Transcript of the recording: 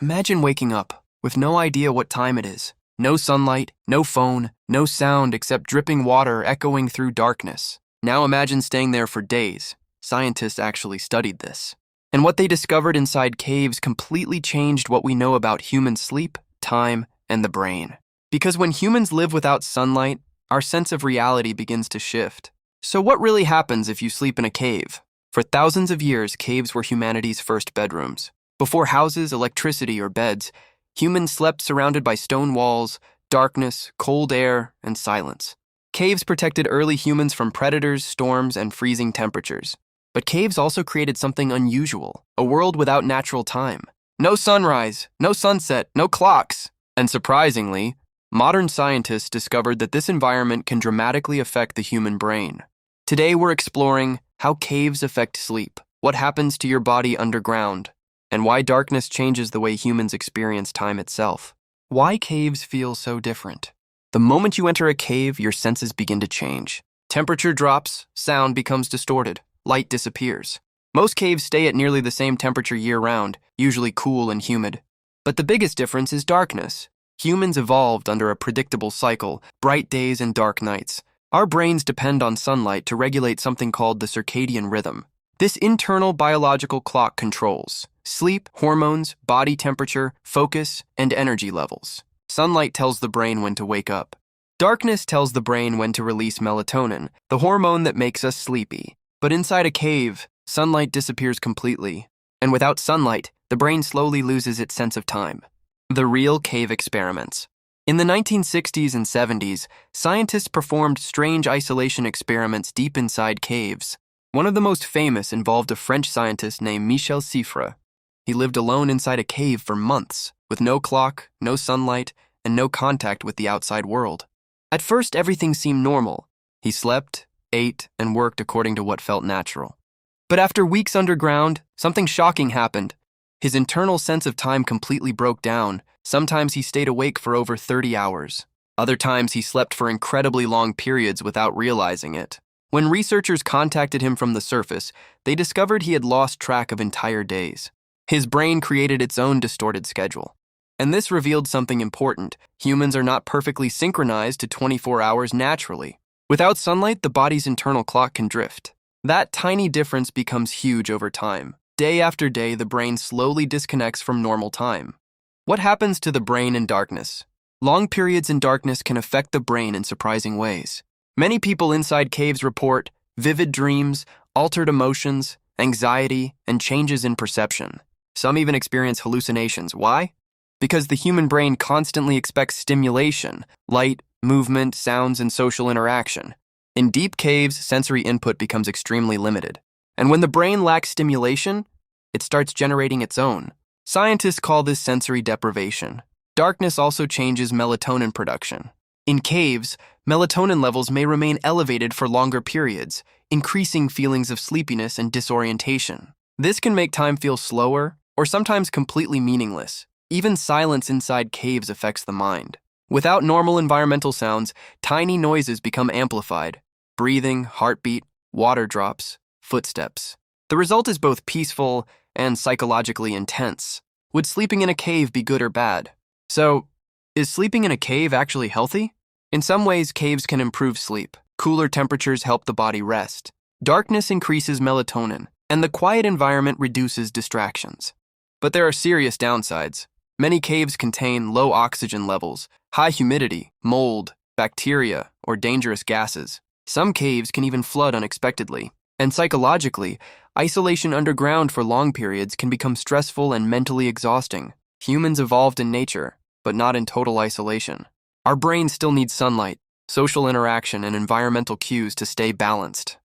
Imagine waking up with no idea what time it is. No sunlight, no phone, no sound except dripping water echoing through darkness. Now imagine staying there for days. Scientists actually studied this. And what they discovered inside caves completely changed what we know about human sleep, time, and the brain. Because when humans live without sunlight, our sense of reality begins to shift. So what really happens if you sleep in a cave? For thousands of years, caves were humanity's first bedrooms. Before houses, electricity, or beds, humans slept surrounded by stone walls, darkness, cold air, and silence. Caves protected early humans from predators, storms, and freezing temperatures. But caves also created something unusual, a world without natural time. No sunrise, no sunset, no clocks. And surprisingly, modern scientists discovered that this environment can dramatically affect the human brain. Today we're exploring how caves affect sleep, what happens to your body underground, and why darkness changes the way humans experience time itself. Why caves feel so different? The moment you enter a cave, your senses begin to change. Temperature drops, sound becomes distorted, light disappears. Most caves stay at nearly the same temperature year-round, usually cool and humid. But the biggest difference is darkness. Humans evolved under a predictable cycle, bright days and dark nights. Our brains depend on sunlight to regulate something called the circadian rhythm. This internal biological clock controls sleep, hormones, body temperature, focus, and energy levels. Sunlight tells the brain when to wake up. Darkness tells the brain when to release melatonin, the hormone that makes us sleepy. But inside a cave, sunlight disappears completely. And without sunlight, the brain slowly loses its sense of time. The real cave experiments. In the 1960s and 70s, scientists performed strange isolation experiments deep inside caves. One of the most famous involved a French scientist named Michel Siffre. He lived alone inside a cave for months, with no clock, no sunlight, and no contact with the outside world. At first, everything seemed normal. He slept, ate, and worked according to what felt natural. But after weeks underground, something shocking happened. His internal sense of time completely broke down. Sometimes he stayed awake for over 30 hours. Other times he slept for incredibly long periods without realizing it. When researchers contacted him from the surface, they discovered he had lost track of entire days. His brain created its own distorted schedule. And this revealed something important. Humans are not perfectly synchronized to 24 hours naturally. Without sunlight, the body's internal clock can drift. That tiny difference becomes huge over time. Day after day, the brain slowly disconnects from normal time. What happens to the brain in darkness? Long periods in darkness can affect the brain in surprising ways. Many people inside caves report vivid dreams, altered emotions, anxiety, and changes in perception. Some even experience hallucinations. Why? Because the human brain constantly expects stimulation, light, movement, sounds, and social interaction. In deep caves, sensory input becomes extremely limited. And when the brain lacks stimulation, it starts generating its own. Scientists call this sensory deprivation. Darkness also changes melatonin production. In caves, melatonin levels may remain elevated for longer periods, increasing feelings of sleepiness and disorientation. This can make time feel slower or sometimes completely meaningless. Even silence inside caves affects the mind. Without normal environmental sounds, tiny noises become amplified. Breathing, heartbeat, water drops, footsteps. The result is both peaceful and psychologically intense. Would sleeping in a cave be good or bad? So, is sleeping in a cave actually healthy? In some ways, caves can improve sleep. Cooler temperatures help the body rest. Darkness increases melatonin, and the quiet environment reduces distractions. But there are serious downsides. Many caves contain low oxygen levels, high humidity, mold, bacteria, or dangerous gases. Some caves can even flood unexpectedly. And psychologically, isolation underground for long periods can become stressful and mentally exhausting. Humans evolved in nature, but not in total isolation. Our brains still need sunlight, social interaction, and environmental cues to stay balanced.